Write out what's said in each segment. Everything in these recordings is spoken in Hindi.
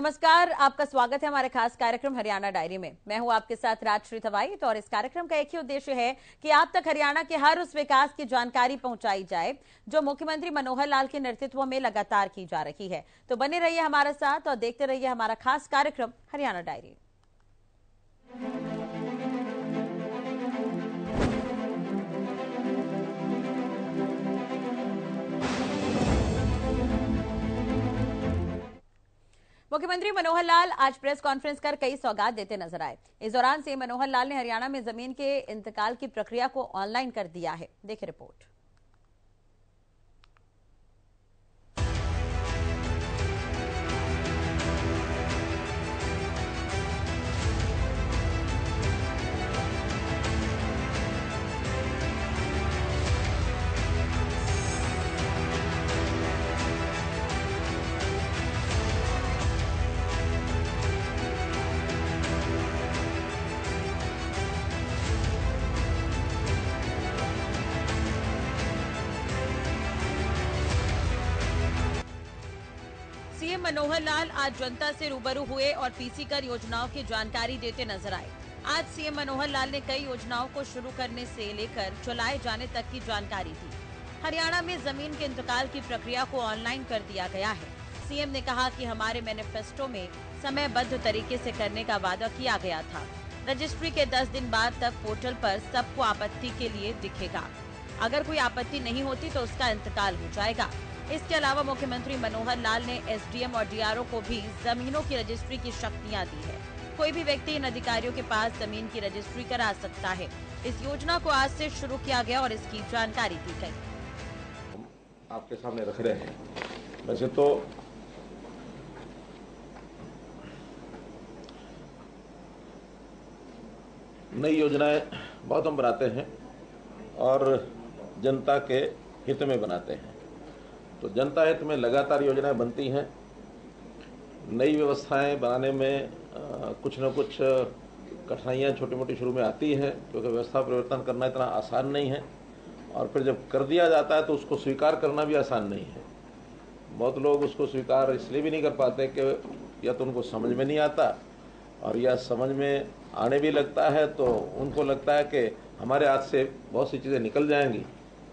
नमस्कार, आपका स्वागत है हमारे खास कार्यक्रम हरियाणा डायरी में। मैं हूं आपके साथ राजश्री थवाई। और इस कार्यक्रम का एक ही उद्देश्य है कि आप तक हरियाणा के हर उस विकास की जानकारी पहुंचाई जाए जो मुख्यमंत्री मनोहर लाल के नेतृत्व में लगातार की जा रही है। तो बने रहिए हमारे साथ और देखते रहिए हमारा खास कार्यक्रम हरियाणा डायरी। मुख्यमंत्री मनोहर लाल आज प्रेस कॉन्फ्रेंस कर कई सौगात देते नजर आए। इस दौरान सीएम मनोहर लाल ने हरियाणा में जमीन के इंतकाल की प्रक्रिया को ऑनलाइन कर दिया है। देखिए रिपोर्ट। सीएम मनोहर लाल आज जनता से रूबरू हुए और पीसी कर योजनाओं की जानकारी देते नजर आए। आज सीएम मनोहर लाल ने कई योजनाओं को शुरू करने से लेकर चलाए जाने तक की जानकारी दी। हरियाणा में जमीन के इंतकाल की प्रक्रिया को ऑनलाइन कर दिया गया है। सीएम ने कहा कि हमारे मैनिफेस्टो में समयबद्ध तरीके से करने का वादा किया गया था। रजिस्ट्री के 10 दिन बाद तब पोर्टल पर सबको आपत्ति के लिए दिखेगा। अगर कोई आपत्ति नहीं होती तो उसका इंतकाल हो जाएगा। इसके अलावा मुख्यमंत्री मनोहर लाल ने एसडीएम और डीआरओ को भी जमीनों की रजिस्ट्री की शक्तियां दी है। कोई भी व्यक्ति इन अधिकारियों के पास जमीन की रजिस्ट्री करा सकता है। इस योजना को आज से शुरू किया गया और इसकी जानकारी दी गई। आपके सामने रख रहे हैं। वैसे तो नई योजनाएं बहुत हम बनाते हैं और जनता के हित में बनाते हैं। तो जनता हित में लगातार योजनाएं बनती हैं। नई व्यवस्थाएं बनाने में कुछ न कुछ कठिनाइयां छोटी मोटी शुरू में आती हैं, क्योंकि व्यवस्था परिवर्तन करना इतना आसान नहीं है। और फिर जब कर दिया जाता है तो उसको स्वीकार करना भी आसान नहीं है। बहुत लोग उसको स्वीकार इसलिए भी नहीं कर पाते कि या तो उनको समझ में नहीं आता, और या समझ में आने भी लगता है तो उनको लगता है कि हमारे हाथ से बहुत सी चीज़ें निकल जाएंगी,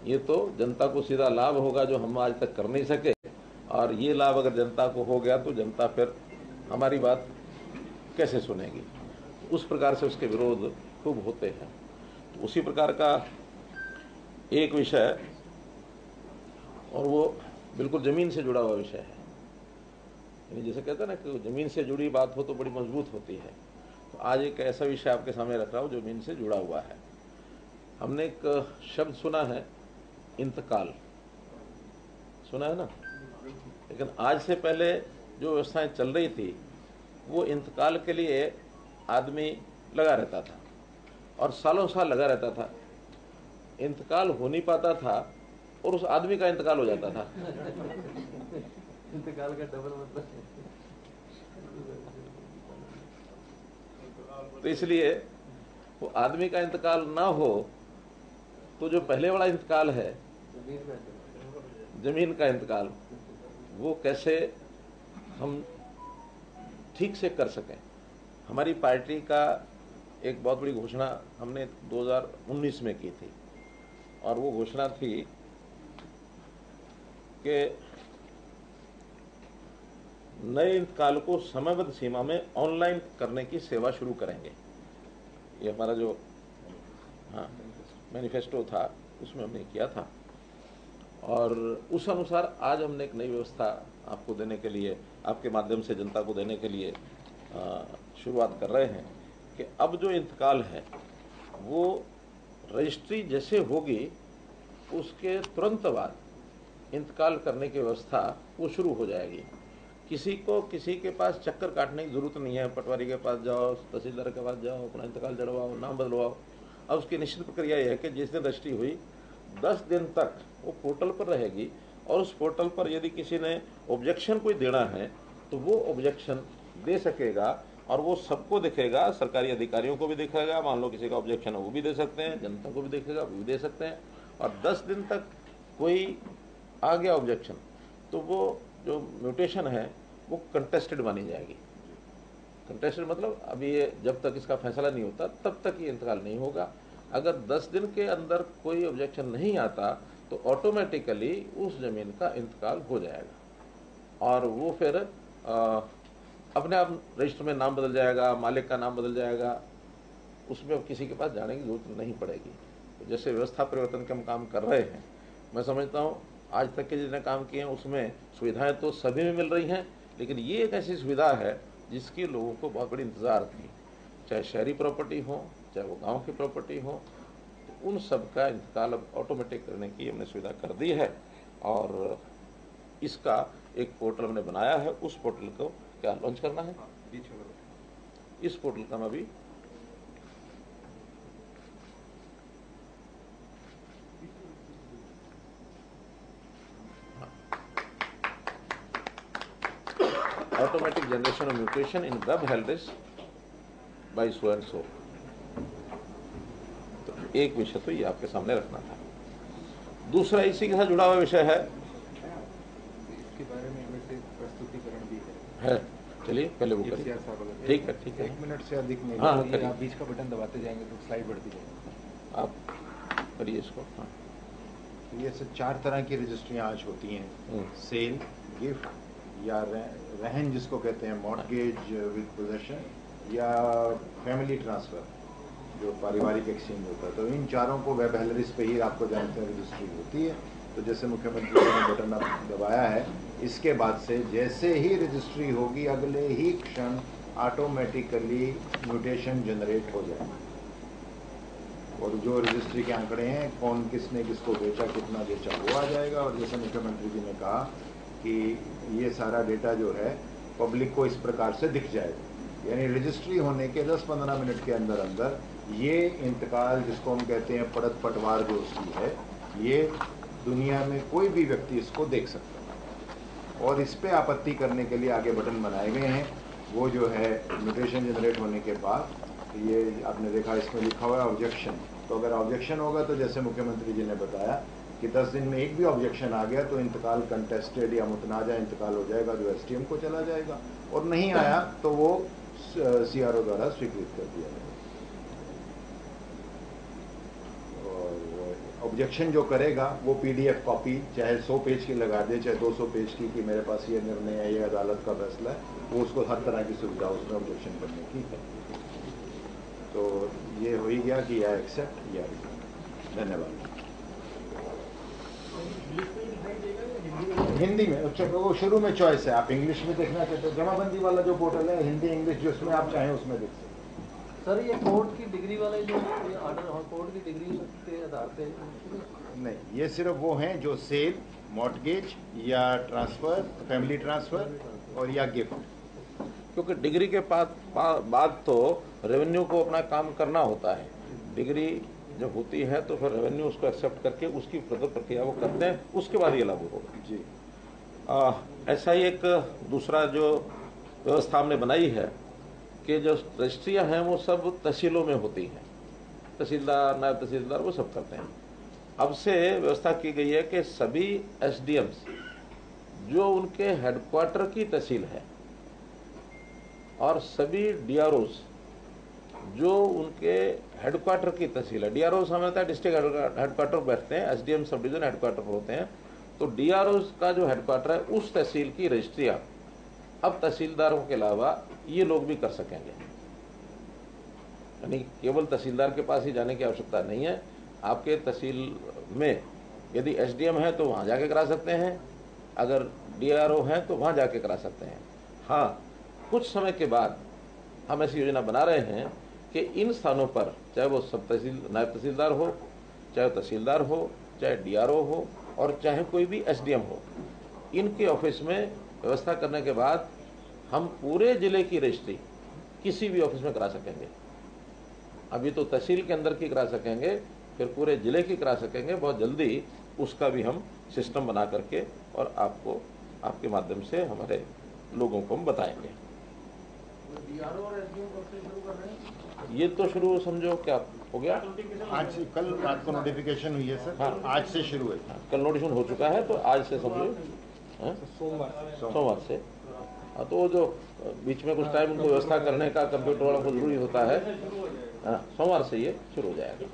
ये तो जनता को सीधा लाभ होगा जो हम आज तक कर नहीं सके, और ये लाभ अगर जनता को हो गया तो जनता फिर हमारी बात कैसे सुनेगी। उस प्रकार से उसके विरोध खूब होते हैं। तो उसी प्रकार का एक विषय, और वो बिल्कुल जमीन से जुड़ा हुआ विषय है। यानी जैसे कहते हैं ना कि जमीन से जुड़ी बात हो तो बड़ी मजबूत होती है। तो आज एक ऐसा विषय आपके सामने रख रहा हूँ जो जमीन से जुड़ा हुआ है। हमने एक शब्द सुना है, इंतकाल सुना है ना, लेकिन आज से पहले जो व्यवस्थाएं चल रही थी वो इंतकाल के लिए आदमी लगा रहता था और सालों साल लगा रहता था। इंतकाल हो नहीं पाता था और उस आदमी का इंतकाल हो जाता था। इंतकाल का डबल मतलब। तो इसलिए वो आदमी का इंतकाल ना हो तो जो पहले वाला इंतकाल है, जमीन का इंतकाल, वो कैसे हम ठीक से कर सकें। हमारी पार्टी का एक बहुत बड़ी घोषणा हमने 2019 में की थी, और वो घोषणा थी कि नए इंतकाल को समयबद्ध सीमा में ऑनलाइन करने की सेवा शुरू करेंगे। ये हमारा जो मैनिफेस्टो था उसमें हमने किया था, और उस अनुसार आज हमने एक नई व्यवस्था आपको देने के लिए, आपके माध्यम से जनता को देने के लिए शुरुआत कर रहे हैं कि अब जो इंतकाल है वो रजिस्ट्री जैसे होगी उसके तुरंत बाद इंतकाल करने की व्यवस्था वो शुरू हो जाएगी। किसी को किसी के पास चक्कर काटने की जरूरत नहीं है। पटवारी के पास जाओ, तहसीलदार के पास जाओ, अपना इंतकाल जड़वाओ, नाम बदलवाओ। अब उसकी निश्चित प्रक्रिया यह है कि जिस दिन रजिस्ट्री हुई 10 दिन तक वो पोर्टल पर रहेगी, और उस पोर्टल पर यदि किसी ने ऑब्जेक्शन कोई देना है तो वो ऑब्जेक्शन दे सकेगा, और वो सबको दिखेगा, सरकारी अधिकारियों को भी दिखेगा। मान लो किसी का ऑब्जेक्शन है वो भी दे सकते हैं, जनता को भी दिखेगा वो भी दे सकते हैं। और 10 दिन तक कोई आ गया ऑब्जेक्शन तो वो जो म्यूटेशन है वो कंटेस्टेड मानी जाएगी। कंटेस्टेड मतलब अभी ये जब तक इसका फैसला नहीं होता तब तक ये इंतकाल नहीं होगा। अगर 10 दिन के अंदर कोई ऑब्जेक्शन नहीं आता तो ऑटोमेटिकली उस जमीन का इंतकाल हो जाएगा और वो फिर अपने आप रजिस्टर में नाम बदल जाएगा, मालिक का नाम बदल जाएगा, उसमें अब किसी के पास जाने की जरूरत नहीं पड़ेगी। तो जैसे व्यवस्था परिवर्तन के हम काम कर रहे हैं, मैं समझता हूँ आज तक के जितने काम किए हैं उसमें सुविधाएं तो सभी में मिल रही हैं, लेकिन ये एक ऐसी सुविधा है जिसकी लोगों को बहुत बड़ी इंतजार थी, चाहे शहरी प्रॉपर्टी हो चाहे वो गांव की प्रॉपर्टी हो, तो उन सब का इंतकाल अब ऑटोमेटिक करने की हमने सुविधा कर दी है। और इसका एक पोर्टल हमने बनाया है, उस पोर्टल को क्या लॉन्च करना है, इस पोर्टल का मैं अभी automatic generation of mutation in web हेल्डिस बाई सो एंड सो। तो एक विषय तो ये आपके सामने रखना था। दूसरा इसी के साथ जुड़ा हुआ विषय है, इसके बारे में वैसे प्रस्तुतिकरण भी है। चलिए पहले वो करिए। ठीक है, ठीक है। 1 मिनट से अधिक नहीं। हाँ, ये आप बीच का बटन दबाते जाएंगे तो स्लाइड बढ़ती जाएगी। आप करिए इसको। हाँ, तो ये सब 4 तरह की रजिस्ट्रियाँ आज होती हैं, सेल, गिफ्ट या रहन जिसको कहते हैं, मॉर्टगेज विद पोजेशन या फैमिली ट्रांसफ़र जो पारिवारिक एक्सचेंज होता है। तो इन चारों को वेब हेलरिस पे ही आपको जानते हैं रजिस्ट्री होती है। तो जैसे मुख्यमंत्री जी ने बटन दबाया है, इसके बाद से जैसे ही रजिस्ट्री होगी अगले ही क्षण ऑटोमेटिकली म्यूटेशन जनरेट हो जाएगा और जो रजिस्ट्री के आंकड़े हैं, कौन किसने किसको बेचा, कितना बेचा, वो आ जाएगा। और जैसे मुख्यमंत्री जी ने कहा कि ये सारा डेटा जो है पब्लिक को इस प्रकार से दिख जाएगा, यानी रजिस्ट्री होने के 10-15 मिनट के अंदर अंदर ये इंतकाल जिसको हम कहते हैं पड़त पटवार जो उसकी है, ये दुनिया में कोई भी व्यक्ति इसको देख सकता है। और इस पे आपत्ति करने के लिए आगे बटन बनाए गए हैं। वो जो है म्यूटेशन जनरेट होने के बाद ये आपने देखा इसमें लिखा हुआ है ऑब्जेक्शन। तो अगर ऑब्जेक्शन होगा तो जैसे मुख्यमंत्री जी ने बताया कि 10 दिन में एक भी ऑब्जेक्शन आ गया तो इंतकाल कंटेस्टेड या मुतनाज़ा इंतकाल हो जाएगा, जो एसडीएम को चला जाएगा, और नहीं आया तो वो सीआरओ द्वारा स्वीकृत कर दिया जाएगा। और ऑब्जेक्शन जो करेगा वो पीडीएफ कॉपी चाहे 100 पेज की लगा दे, चाहे 200 पेज की, कि मेरे पास ये निर्णय है, ये अदालत का फैसला है, वो उसको हर तरह की सुविधा उसमें ऑब्जेक्शन करने की है। तो ये हो ही गया कि या एक्सेप्ट या रिजेक्ट। धन्यवाद। हिंदी में अच्छा, वो शुरू में चॉइस है, आप इंग्लिश में देखना चाहते हैं, जमाबंदी वाला जो पोर्टल है, हिंदी इंग्लिश जो उसमें आप चाहें उसमें देख सकते हैं। सर ये कोर्ट की डिग्री वाले जो ऑर्डर, कोर्ट की डिग्री के आधार पे नहीं, ये सिर्फ वो हैं जो सेल, मॉर्टगेज या ट्रांसफ़र, फैमिली ट्रांसफ़र और या गिफ्ट। क्योंकि डिग्री के बाद तो रेवेन्यू को अपना काम करना होता है। डिग्री जब होती है तो फिर रेवेन्यू उसको एक्सेप्ट करके उसकी फर्दर प्रक्रिया वो करते हैं, उसके बाद ये लागू होगा। जी, ऐसा ही एक दूसरा जो व्यवस्था हमने बनाई है कि जो रजिस्ट्रियाँ हैं वो सब तहसीलों में होती हैं, तहसीलदार, नायब तहसीलदार वो सब करते हैं। अब से व्यवस्था की गई है कि सभी एसडीएम्स जो उनके हेडक्वार्टर की तहसील है और सभी डीआरओस जो उनके हेडक्वार्टर की तहसील है, डीआरओस हमें होता है डिस्ट्रिक्ट हेडक्वार्टर बैठते हैं, एसडीएम सब डिवीजन हेडक्वार्टर पर होते हैं, तो डीआरओस का जो हेडक्वार्टर है उस तहसील की रजिस्ट्रियाँ अब तहसीलदारों के अलावा ये लोग भी कर सकेंगे। यानी केवल तहसीलदार के पास ही जाने की आवश्यकता नहीं है। आपके तहसील में यदि एसडीएम है तो वहाँ जाके करा सकते हैं, अगर डीआरओ है तो वहाँ जाके करा सकते हैं। हाँ, कुछ समय के बाद हम ऐसी योजना बना रहे हैं कि इन स्थानों पर चाहे वो सब तहसील नायब तहसीलदार हो, चाहे तहसीलदार हो, चाहे डीआरओ हो और चाहे कोई भी एसडीएम हो, इनके ऑफिस में व्यवस्था करने के बाद हम पूरे जिले की रजिस्ट्री किसी भी ऑफिस में करा सकेंगे। अभी तो तहसील के अंदर की करा सकेंगे, फिर पूरे जिले की करा सकेंगे। बहुत जल्दी उसका भी हम सिस्टम बना करके और आपको आपके माध्यम से हमारे लोगों को हम बताएंगे। ये तो शुरू समझो क्या हो गया, आज से कल रात को नोटिफिकेशन हुई है सर। हाँ, आज से शुरू है। कल नोटिफिकेशन हो चुका है, तो आज से समझो सोमवार से हाँ, तो वो जो बीच में कुछ टाइम उनको व्यवस्था करने का कंप्यूटर वालों को जरूरी होता है। हाँ, सोमवार से ये शुरू हो जाएगा।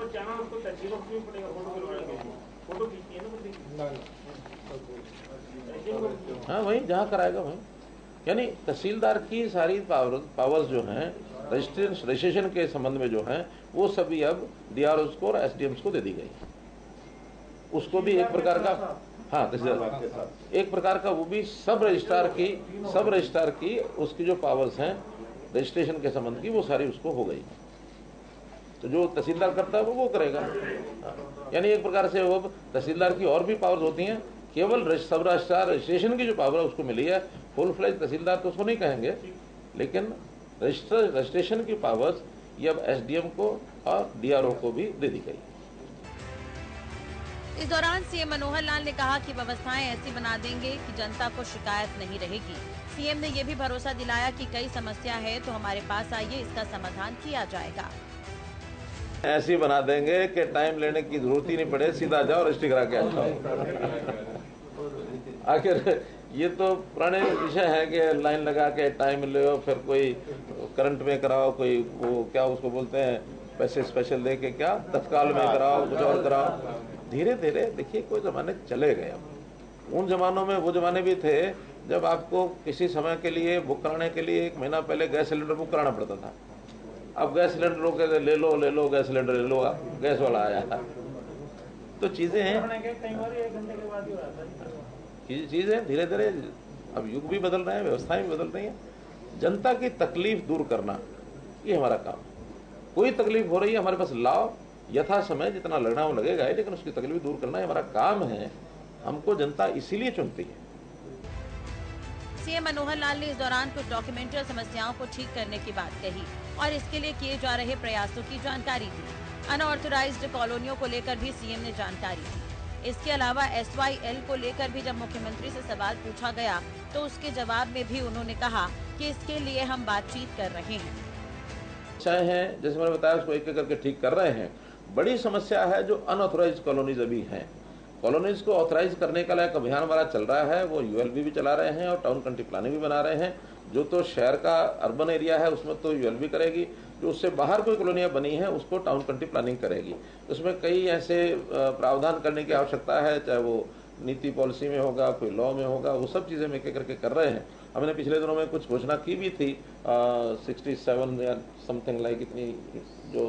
हाँ, वहीं जहाँ कराएगा वहीं, यानी तहसीलदार की सारी पावर्स जो हैं रजिस्ट्रेशन के संबंध में जो हैं वो सभी अब डीआरओ को और एसडीएम्स को दे दी गई है। उसको भी एक प्रकार का, हाँ, तहसीलदार एक प्रकार का वो भी सब रजिस्ट्रार की उसकी जो पावर्स हैं रजिस्ट्रेशन के संबंध की वो सारी उसको हो गई। तो जो तहसीलदार करता है वो करेगा। यानी एक प्रकार से वो तहसीलदार की और भी पावर्स होती हैं, केवल सब रजिस्ट्रेशन की जो पावर है उसको मिली है। फुल फ्लेज तहसीलदार तो उसको नहीं कहेंगे, लेकिन रजिस्ट्रेशन की पावर्स ये अब एसडीएम को और डीआरओ को भी दे दी गई। इस दौरान सीएम मनोहर लाल ने कहा कि व्यवस्थाएं ऐसी बना देंगे कि जनता को शिकायत नहीं रहेगी। सीएम ने ये भी भरोसा दिलाया कि कई समस्या है तो हमारे पास आइए, इसका समाधान किया जाएगा। ऐसी बना देंगे कि टाइम लेने की जरूरत ही नहीं पड़े, सीधा जाओ रजिस्ट्री करा के अच्छा। आखिर ये तो पुराने विषय है कि लाइन लगा के टाइम लो, फिर कोई करंट में कराओ, कोई वो क्या उसको बोलते हैं पैसे स्पेशल दे के क्या तत्काल में कराओ, कुछ और कराओ। धीरे धीरे देखिए कोई जमाने चले गए। अब उन जमानों में वो जमाने भी थे जब आपको किसी समय के लिए बुक कराने के लिए 1 महीना पहले गैस सिलेंडर बुक कराना पड़ता था। अब गैस सिलेंडर के ले लो गैस सिलेंडर ले लो, गैस वाला आया था। तो चीजें धीरे धीरे अब युग भी बदल रहे हैं, व्यवस्थाएं भी बदल रही हैं। जनता की तकलीफ दूर करना ये हमारा काम है। कोई तकलीफ हो रही है हमारे पास लाओ, यथा समय जितना लगना वो लगेगा, लेकिन उसकी तकलीफ दूर करना हमारा काम है। हमको जनता इसीलिए चुनती है। सीएम मनोहर लाल ने इस दौरान कुछ डॉक्यूमेंटल समस्याओं को ठीक करने की बात कही और इसके लिए किए जा रहे प्रयासों की जानकारी दी। अनऑथराइज्ड कॉलोनियों को लेकर भी सीएम ने जानकारी दी। इसके अलावा SYL को लेकर भी जब मुख्यमंत्री से सवाल पूछा गया तो उसके जवाब में भी उन्होंने कहा कि इसके लिए हम बातचीत कर रहे हैं। हैं जैसे मैंने बताया उसको एक एक करके ठीक कर रहे हैं। बड़ी समस्या है जो अनऑथराइज्ड कॉलोनीज अभी हैं। कॉलोनीज को ऑथराइज करने का एक अभियान हमारा चल रहा है, वो ULB भी चला रहे हैं और टाउन कंट्री प्लानिंग भी बना रहे हैं। जो तो शहर का अर्बन एरिया है उसमें तो ULB करेगी, जो उससे बाहर कोई कॉलोनियाँ बनी हैं उसको टाउन कंट्री प्लानिंग करेगी। उसमें कई ऐसे प्रावधान करने की आवश्यकता है, चाहे वो नीति पॉलिसी में होगा, कोई लॉ में होगा, वो सब चीज़ें हम एक एक करके कर रहे हैं। हमने पिछले दिनों में कुछ घोषणा की भी थी 67 या समथिंग लाइक इतनी, जो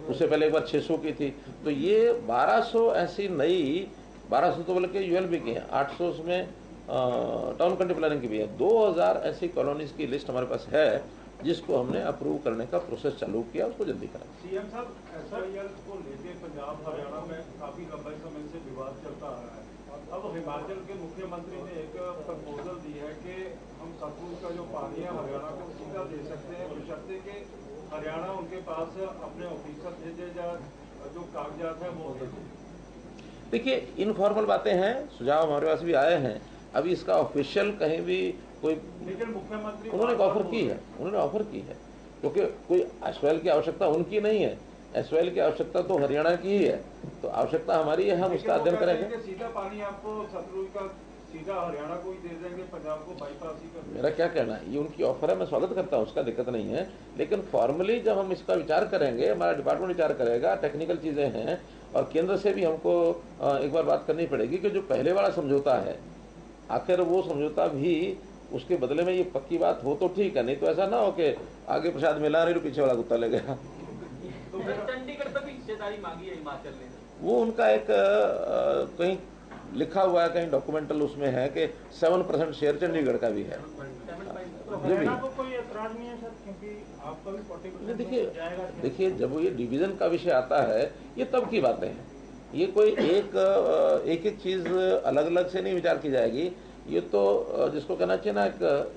उससे पहले एक बार 600 की थी। तो ये 1200 ऐसी नई, 1200 तो बोल के ULB की हैं, 800 उसमें टाउन कंट्री प्लानिंग की भी है। 2000 ऐसी कॉलोनीज की लिस्ट हमारे पास है जिसको हमने अप्रूव करने का प्रोसेस चालू किया, उसको जल्दी करें। सीएम साहब, SYL को लेकर पंजाब हरियाणा में काफी लंबे समय से विवाद चलता आ रहा है। अब हिमाचल के मुख्यमंत्री ने एक प्रपोजल दी है कि हम सतलुज का जो पानी है हरियाणा को सीधा दे सकते हैं, बशर्ते कि हरियाणा उनके पास अपने ऑफिसर भेजे या जो कागजात है वो दे। देखिए इनफॉर्मल बातें हैं, सुझाव हमारे पास भी आए हैं। अभी इसका ऑफिशियल कहीं भी कोई, लेकिन मुख्यमंत्री उन्होंने ऑफर की है, क्योंकि कोई SYL की आवश्यकता उनकी नहीं है, SYL की आवश्यकता तो हरियाणा की ही है। तो आवश्यकता हमारी है, हम उसका अध्ययन करेंगे। सीधा पानी आपको सतलुज का सीधा हरियाणा को ही दे देंगे, पंजाब को बाईपास ही कर। मेरा क्या कहना है, ये उनकी ऑफर है, मैं स्वागत करता हूँ, उसका दिक्कत नहीं है। लेकिन फॉर्मली जब हम इसका विचार करेंगे, हमारा डिपार्टमेंट विचार करेगा, टेक्निकल चीजें हैं, और केंद्र से भी हमको एक बार बात करनी पड़ेगी कि जो पहले वाला समझौता है, आखिर वो समझौता भी उसके बदले में ये पक्की बात हो तो ठीक है, नहीं तो ऐसा ना हो कि आगे प्रसाद मिला नहीं तो पीछे वाला कुत्ता ले गया। तो चंडीगढ़ तक हिस्सेदारी मांगी है हिमाचल ने, वो उनका एक कहीं लिखा हुआ है, कहीं डॉक्यूमेंटल उसमें है कि 7% शेयर चंडीगढ़ का भी है। हरियाणा को कोई ऐतराज नहीं है सर, क्योंकि आपका भी 40% देखिए जब ये डिवीजन का विषय आता है ये तब की बातें हैं। ये कोई एक चीज अलग अलग से नहीं विचार की जाएगी। ये तो जिसको कहना चाहिए ना,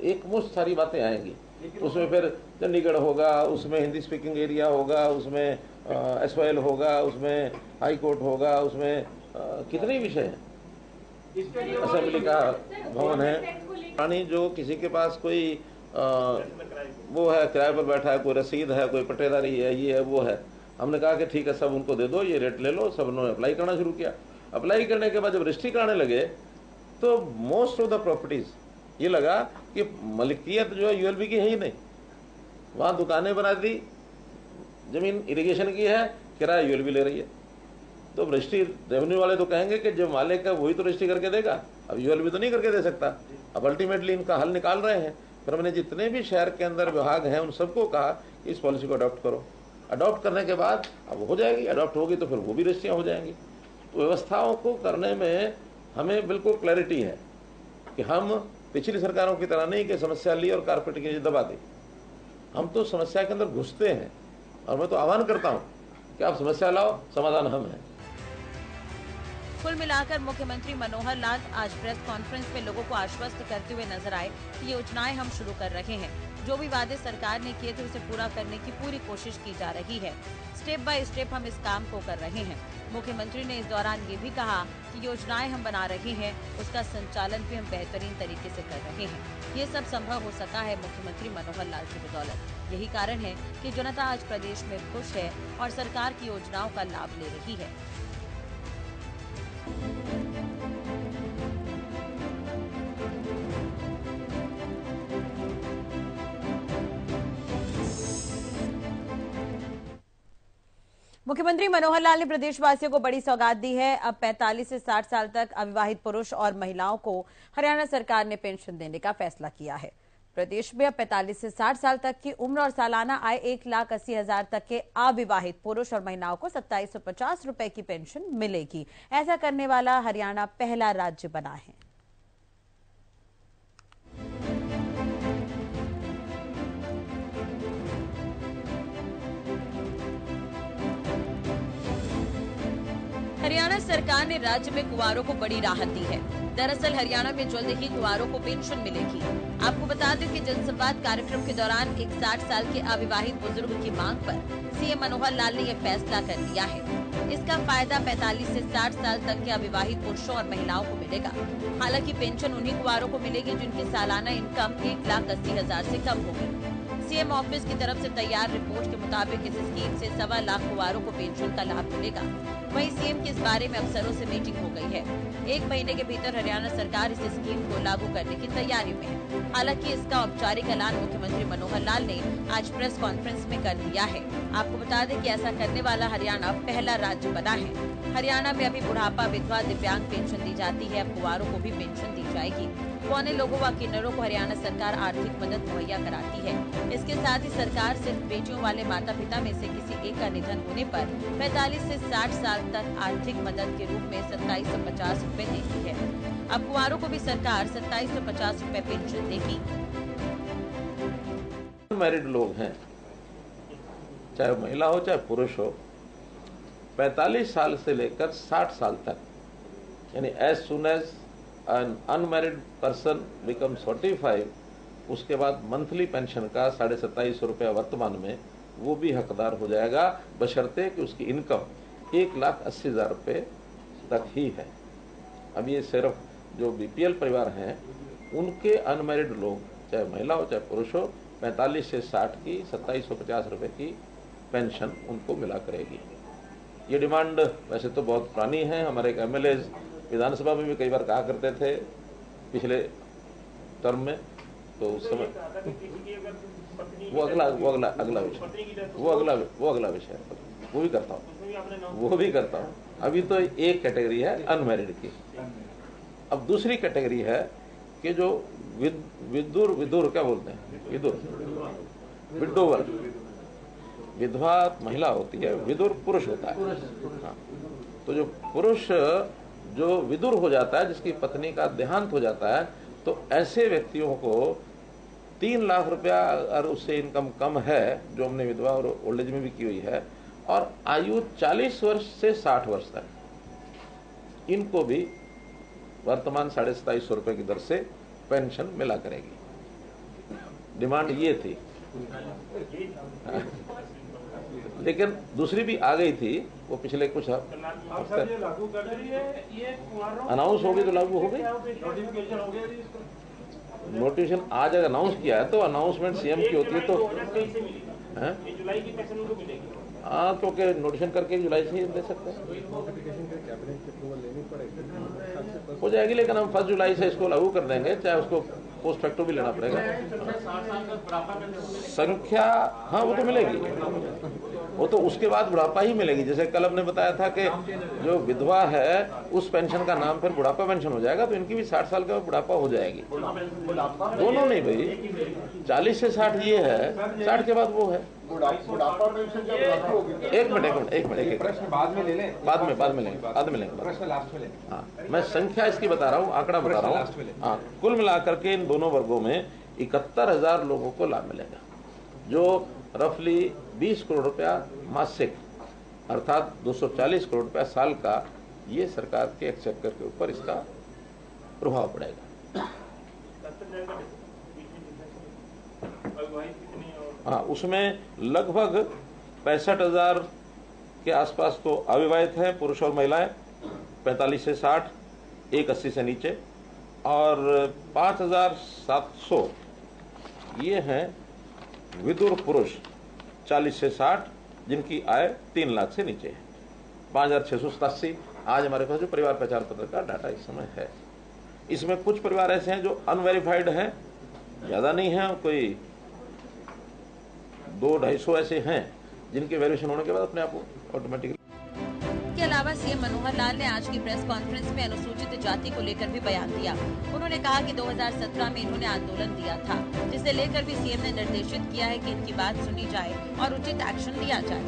एक मुश्त सारी बातें आएंगी। उसमें फिर चंडीगढ़ होगा, उसमें हिंदी स्पीकिंग एरिया होगा, उसमें SYL होगा, उसमें हाई कोर्ट होगा, उसमें कितने विषय हैं। असेंबली का भवन है, पानी जो किसी के पास कोई वो है, किराए पर बैठा है, कोई रसीद है, कोई पट्टेदारी है, ये है वो है। हमने कहा कि ठीक है सब उनको दे दो, ये रेट ले लो। सब उन्होंने अप्लाई करना शुरू किया। अप्लाई करने के बाद जब रजिस्ट्री कराने लगे तो मोस्ट ऑफ द प्रॉपर्टीज ये लगा कि मलिकियत जो है यूएलबी की है ही नहीं, वहाँ दुकानें बना दी, जमीन इरिगेशन की है, किराया यूएलबी ले रही है। तो रजिस्ट्री रेवेन्यू वाले तो कहेंगे कि जो मालिक है वही तो रजिस्ट्री करके देगा, अब यूएलबी तो नहीं करके दे सकता। अब अल्टीमेटली इनका हल निकाल रहे हैं। फिर मैंने जितने भी शहर के अंदर विभाग हैं उन सबको कहा कि इस पॉलिसी को अडॉप्ट करो। अडॉप्ट करने के बाद अब हो जाएगी, अडॉप्ट होगी तो फिर वो भी रजिस्ट्रियाँ हो जाएंगी। तो व्यवस्थाओं को करने में हमें बिल्कुल क्लैरिटी है कि हम पिछली सरकारों की तरह नहीं कि समस्या ली और कारपेट की नीचे दबा दी। हम तो समस्या के अंदर घुसते हैं और मैं तो आह्वान करता हूँ कि आप समस्या लाओ, समाधान हम हैं। कुल मिलाकर मुख्यमंत्री मनोहर लाल आज प्रेस कॉन्फ्रेंस में लोगों को आश्वस्त करते हुए नजर आए कि योजनाएं हम शुरू कर रहे हैं। जो भी वादे सरकार ने किए थे उसे पूरा करने की पूरी कोशिश की जा रही है। स्टेप बाय स्टेप हम इस काम को कर रहे हैं। मुख्यमंत्री ने इस दौरान ये भी कहा कि योजनाएं हम बना रहे हैं, उसका संचालन भी हम बेहतरीन तरीके से कर रहे हैं। ये सब संभव हो सका है मुख्यमंत्री मनोहर लाल की बदौलत। यही कारण है कि जनता आज प्रदेश में खुश है और सरकार की योजनाओं का लाभ ले रही है। मुख्यमंत्री मनोहर लाल ने प्रदेशवासियों को बड़ी सौगात दी है। अब 45 से 60 साल तक अविवाहित पुरुष और महिलाओं को हरियाणा सरकार ने पेंशन देने का फैसला किया है। प्रदेश में अब 45 से 60 साल तक की उम्र और सालाना आय 1,80,000 तक के अविवाहित पुरुष और महिलाओं को 2750 रुपए की पेंशन मिलेगी। ऐसा करने वाला हरियाणा पहला राज्य बना है। हरियाणा सरकार ने राज्य में कुंवारों को बड़ी राहत दी है। दरअसल हरियाणा में जल्द ही कुंवारों को पेंशन मिलेगी। आपको बता दें कि जनसंवाद कार्यक्रम के दौरान एक 60 साल के अविवाहित बुजुर्ग की मांग पर सीएम मनोहर लाल ने यह फैसला कर लिया है। इसका फायदा 45 से 60 साल तक के अविवाहित पुरुषों और महिलाओं को मिलेगा। हालांकि पेंशन उन्हीं कुंवारों को मिलेगी जिनकी सालाना इनकम 1,80,000 से कम होगी। सीएम ऑफिस की तरफ से तैयार रिपोर्ट के मुताबिक इस स्कीम से 1.25 लाख कुंवारों को पेंशन का लाभ मिलेगा। वहीं सीएम की इस बारे में अफसरों से मीटिंग हो गई है। 1 महीने के भीतर हरियाणा सरकार इस स्कीम को लागू करने की तैयारी में है। हालांकि इसका औपचारिक ऐलान मुख्यमंत्री मनोहर लाल ने आज प्रेस कॉन्फ्रेंस में कर दिया है। आपको बता दें कि ऐसा करने वाला हरियाणा पहला राज्य बना है। हरियाणा में अभी बुढ़ापा, विधवा, दिव्यांग पेंशन दी जाती है। अब कुंवारों को भी पेंशन दी जाएगी। पौने लोगों व किन्नरों को हरियाणा सरकार आर्थिक मदद मुहैया कराती है। इसके साथ ही सरकार सिर्फ बेटियों वाले माता पिता में से किसी एक का निधन होने पर 45 से 60 साल तक आर्थिक मदद के रूप में 2750 रुपए देती है। अब कुंवारों को भी सरकार 2750 रुपए पेंशन देगी। मैरिड लोग हैं, चाहे महिला हो चाहे पुरुष हो, 45 साल से लेकर 60 साल तक, यानी as soon as an unmarried person becomes 45, उसके बाद मंथली पेंशन का 2750 रुपया वर्तमान में वो भी हकदार हो जाएगा, बशर्ते कि उसकी इनकम 1,80,000 रुपये तक ही है। अब ये सिर्फ जो बीपीएल परिवार हैं उनके अनमैरिड लोग, चाहे महिला हो चाहे पुरुष हो, 45 से 60 की 2750 रुपये की पेंशन उनको मिला करेगी। ये डिमांड वैसे तो बहुत पुरानी है। हमारे एक एमएलए विधानसभा में भी कई बार कहा करते थे पिछले टर्म में, तो उस समय वो अगला विषय वो भी करता हूँ। अभी तो एक कैटेगरी है अनमैरिड की। अब दूसरी कैटेगरी है कि जो विदुर क्या बोलते हैं, विडोवर, विधवा महिला होती है, विदुर पुरुष होता है। हाँ। तो जो पुरुष जो विदुर हो जाता है, जिसकी पत्नी का देहांत हो जाता है, तो ऐसे व्यक्तियों को 3 लाख रुपया और उससे इनकम कम है, जो हमने विधवा और ओल्ड एज में भी की हुई है, और आयु 40 वर्ष से 60 वर्ष तक, इनको भी वर्तमान 2750 रुपए की दर से पेंशन मिला करेगी। डिमांड ये थी। लेकिन दूसरी भी आ गई थी, वो पिछले कुछ हफ्ते अनाउंस हो गई तो लागू हो गई। नोटिफिकेशन आज अगर अनाउंस किया है तो अनाउंसमेंट सीएम की होती है, तो हाँ, क्योंकि नोटिफिकेशन करके जुलाई से ही दे सकते हैं, नोटिफिकेशन के कैबिनेट की अप्रूवल लेनी पड़ेगी। हो जाएगी। लेकिन हम 1 जुलाई से इसको लागू कर देंगे, चाहे उसको पोस्ट फैक्टो भी लेना पड़ेगा। संख्या हाँ वो तो मिलेगी, वो तो उसके बाद बुढ़ापा ही मिलेगी। जैसे कल हमने बताया था कि जो विधवा है उस पेंशन का नाम फिर बुढ़ापा पेंशन हो जाएगा, तो इनकी भी 60 साल का बुढ़ापा हो जाएगी। दोनों नहीं भाई, 40 से 60 ये है, 60 के बाद वो है। बुढ़ापा पेंशन जब लागू होगी, एक मिनट प्रश्न बाद में ले लें, बाद में लेंगे। प्रश्न लास्ट में लें। हाँ, मैं संख्या इसकी बता रहा हूँ, आंकड़ा बता रहा हूँ। हाँ, कुल मिलाकर के इन दोनों वर्गों में 71,000 लोगों को लाभ मिलेगा, जो रफली 20 करोड़ रुपया मासिक अर्थात 240 करोड़ रुपया साल का, ये सरकार के एक्सचेकर के ऊपर इसका प्रभाव पड़ेगा। हाँ, उसमें लगभग 65,000 के आसपास तो अविवाहित हैं, पुरुष और महिलाएं 45 से 60, 80 से नीचे, और 5,700 ये हैं विदुर पुरुष 40 से 60, जिनकी आय 3 लाख से नीचे है। 5,687 आज हमारे पास जो परिवार पहचान पत्र का डाटा इस समय है। इसमें कुछ परिवार ऐसे हैं जो अनवेरिफाइड हैं, ज्यादा नहीं है, कोई 200-250 ऐसे हैं जिनके वेरिएशन होने के बाद अपने आप ऑटोमेटिकली। इसके अलावा सीएम मनोहर लाल ने आज की प्रेस कॉन्फ्रेंस में अनुसूचित जाति को लेकर भी बयान दिया। उन्होंने कहा कि 2017 में इन्होंने आंदोलन दिया था, जिसे लेकर भी सीएम ने निर्देशित किया है कि इनकी बात सुनी जाए और उचित एक्शन लिया जाए।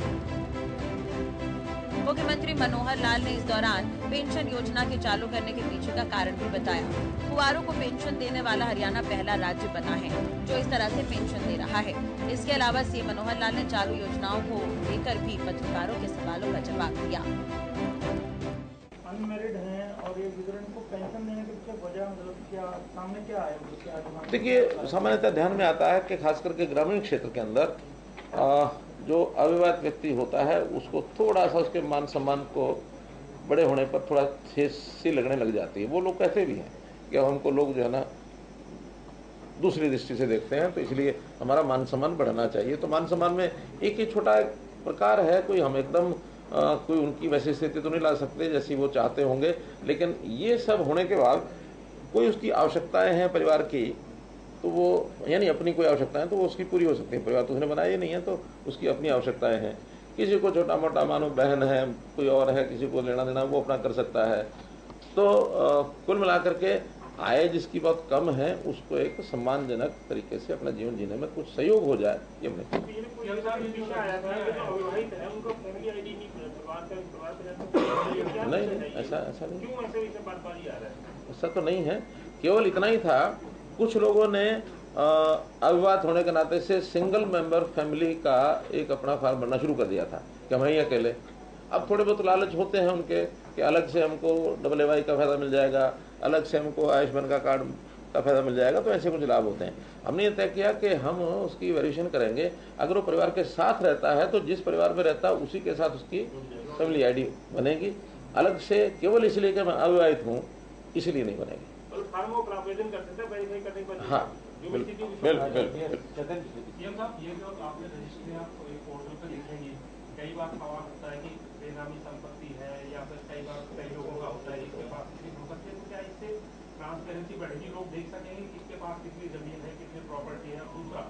मुख्यमंत्री मनोहर लाल ने इस दौरान पेंशन योजना के चालू करने के पीछे का कारण भी बताया। कुंवारों को पेंशन देने वाला हरियाणा पहला राज्य बना है जो इस तरह से पेंशन दे रहा है। इसके अलावा सीएम मनोहर लाल ने चालू योजनाओं को लेकर भी पत्रकारों के सवालों का जवाब दिया। अनमैरिड हैं और ये विधवा को पेंशन देने के पीछे वजह मतलब क्या सामने क्या है? देखिए, सामान्यतः ध्यान में आता है कि खास करके ग्रामीण क्षेत्र के अंदर जो अविवाहित व्यक्ति होता है उसको थोड़ा सा उसके मान सम्मान को बड़े होने पर थोड़ा ठेस सी लगने लग जाती है। वो लोग कहते भी हैं कि हमको लोग जो है ना दूसरी दृष्टि से देखते हैं, तो इसलिए हमारा मान सम्मान बढ़ना चाहिए। तो मान सम्मान में एक ही छोटा एक प्रकार है, कोई हम एकदम कोई उनकी वैसी स्थिति तो नहीं ला सकते जैसी वो चाहते होंगे, लेकिन ये सब होने के बाद कोई उसकी आवश्यकताएं हैं परिवार की, तो वो यानी अपनी कोई आवश्यकताएं तो वो उसकी पूरी हो सकती है। परिवार तो उसने बनाया ही नहीं है, तो उसकी अपनी आवश्यकताएं हैं। किसी को छोटा मोटा मानो बहन है, कोई और है, किसी को लेना देना वो अपना कर सकता है। तो कुल मिलाकर के आय जिसकी बहुत कम है उसको एक सम्मानजनक तरीके से अपना जीवन जीने में कुछ सहयोग हो जाए, ये हमने नहीं, ऐसा नहीं, ऐसा तो नहीं है। केवल इतना ही था, कुछ लोगों ने अविवाहित होने के नाते से सिंगल मेंबर फैमिली का एक अपना फार्म भरना शुरू कर दिया था कि हम ही अकेले। अब थोड़े बहुत लालच होते हैं उनके कि अलग से हमको AAY का फायदा मिल जाएगा, अलग से हमको आयुष्मान का कार्ड का फायदा मिल जाएगा, तो ऐसे कुछ लाभ होते हैं। हमने ये तय किया कि हम उसकी वेरिएशन करेंगे। अगर वो परिवार के साथ रहता है तो जिस परिवार में रहता है उसी के साथ उसकी फैमिली ID बनेगी। अलग से केवल इसलिए कि मैं अविवाहित हूँ इसलिए नहीं बनेगी। हाँ, कई बार सवाल होता है कि बेनामी संपत्ति है या फिर कई बार कई लोगों का होता है जिसके पास कितनी संपत्ति है, तो क्या इससे ट्रांसपेरेंसी बढ़ेगी, लोग देख सकेंगे किसके पास कितनी जमीन है, कितनी प्रॉपर्टी है। दूसरा,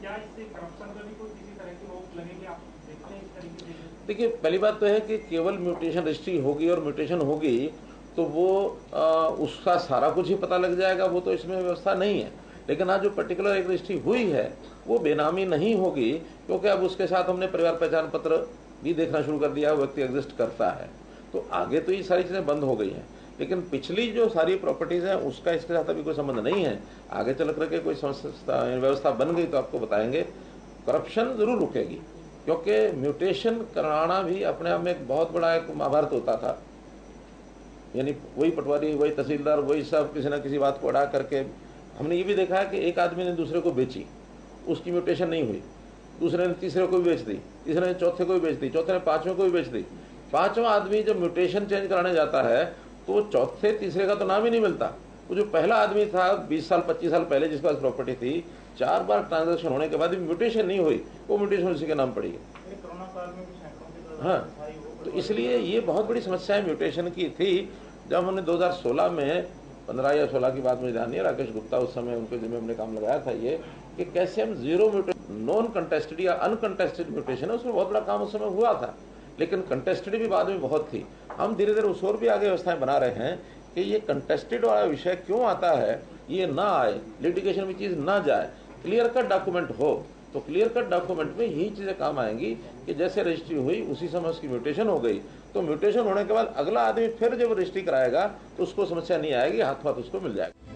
क्या इससे करप्शन का भी कोई किसी तरह की रोक लगेगी? आप देखते हैं इस तरीके से? देखिए, पहली बात तो है कि केवल म्यूटेशन रजिस्ट्री होगी और म्यूटेशन होगी तो वो उसका सारा कुछ ही पता लग जाएगा, वो तो इसमें व्यवस्था नहीं है। लेकिन आज जो पर्टिकुलर एक रजिस्ट्री हुई है वो बेनामी नहीं होगी, क्योंकि अब उसके साथ हमने परिवार पहचान पत्र भी देखना शुरू कर दिया, व्यक्ति एग्जिस्ट करता है। तो आगे तो ये सारी चीजें बंद हो गई हैं, लेकिन पिछली जो सारी प्रॉपर्टीज हैं उसका इसके साथ अभी कोई संबंध नहीं है। आगे चल करके कोई व्यवस्था बन गई तो आपको बताएंगे। करप्शन जरूर रुकेगी, क्योंकि म्यूटेशन कराना भी अपने आप में एक बहुत बड़ा एक महाभारत होता था। यानी वही पटवारी, वही तहसीलदार, वही सब किसी न किसी बात को अड़ा करके। हमने ये भी देखा है कि एक आदमी ने दूसरे को बेची, उसकी म्यूटेशन नहीं हुई, दूसरे ने तीसरे को भी बेच दी, तीसरे ने चौथे को भी बेच दी, चौथे ने पांचवें को भी बेच दी। पांचवा आदमी जब म्यूटेशन चेंज कराने जाता है तो चौथे तीसरे का तो नाम ही नहीं मिलता। वो जो पहला आदमी था 20 साल 25 साल पहले जिसके पास प्रॉपर्टी थी, 4 बार ट्रांजेक्शन होने के बाद भी म्यूटेशन नहीं हुई, वो म्यूटेशन उसी के नाम पड़ी है। कोरोना काल में भी हाँ, तो इसलिए ये बहुत बड़ी समस्या म्यूटेशन की थी। जब हमने 2016 में 15 या 16 की बात मुझे ध्यान नहीं है, राकेश गुप्ता उस समय उनके जिम्मे हमने काम लगाया था ये कि कैसे हम जीरो म्यूटेशन, नॉन कंटेस्टेड या अनकंटेस्टेड म्यूटेशन है, उसमें बहुत बड़ा काम उस समय हुआ था, लेकिन कंटेस्टेड भी बाद में बहुत थी। हम धीरे धीरे उस और भी आगे व्यवस्थाएं बना रहे हैं कि ये कंटेस्टेड वाला विषय क्यों आता है, ये ना आए, लिटिगेशन में चीज ना जाए, क्लियर कट डॉक्यूमेंट हो। तो क्लियर कट डॉक्यूमेंट में यही चीजें काम आएंगी कि जैसे रजिस्ट्री हुई उसी समय उसकी म्यूटेशन हो गई, तो म्यूटेशन होने के बाद अगला आदमी फिर जब रजिस्ट्री कराएगा तो उसको समस्या नहीं आएगी, हाथ हाथ उसको मिल जाएगा।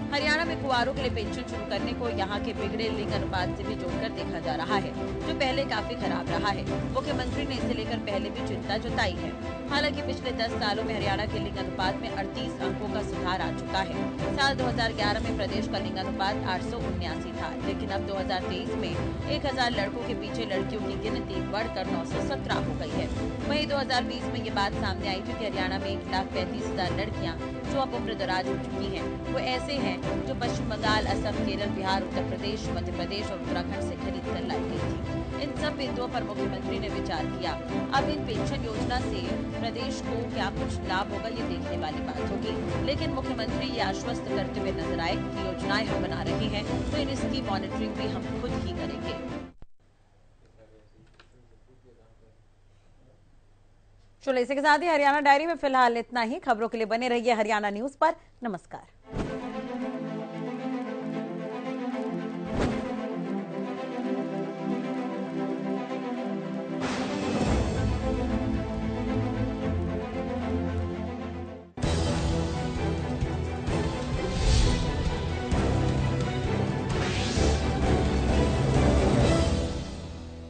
हरियाणा में कुंवारों के लिए पेंशन शुरू करने को यहाँ के बिगड़े लिंग अनुपात से भी जोड़कर देखा जा रहा है, जो पहले काफी खराब रहा है। मुख्यमंत्री ने इसे लेकर पहले भी चिंता जताई है। हालांकि पिछले 10 सालों में हरियाणा के लिंग अनुपात में 38 अंकों का सुधार आ चुका है। साल 2011 में प्रदेश का लिंग अनुपात 879 था, लेकिन अब 2023 में 1000 लड़कों के पीछे लड़कियों की गिनती बढ़कर 917 हो गई है। वहीं 2020 में ये बात सामने आई थी कि हरियाणा में 1,35,000 लड़कियां जो अब उम्रदराज हो चुकी हैं, वो ऐसे हैं जो पश्चिम बंगाल, असम, केरल, बिहार, उत्तर प्रदेश, मध्य प्रदेश और उत्तराखंड से खरीद कर लाई गई थी। इन सब बिंदुओं पर मुख्यमंत्री ने विचार किया। अब इन पेंशन योजना से प्रदेश को क्या कुछ लाभ होगा, ये देखने वाली बात होगी। लेकिन मुख्यमंत्री ये आश्वस्त करते हुए नजर आए कि योजनाएं हम बना रहे हैं तो इसकी मॉनिटरिंग भी हम खुद ही करेंगे। चलो, इसी के साथ ही हरियाणा डायरी में फिलहाल इतना ही। खबरों के लिए बने रहिए हरियाणा न्यूज पर। नमस्कार।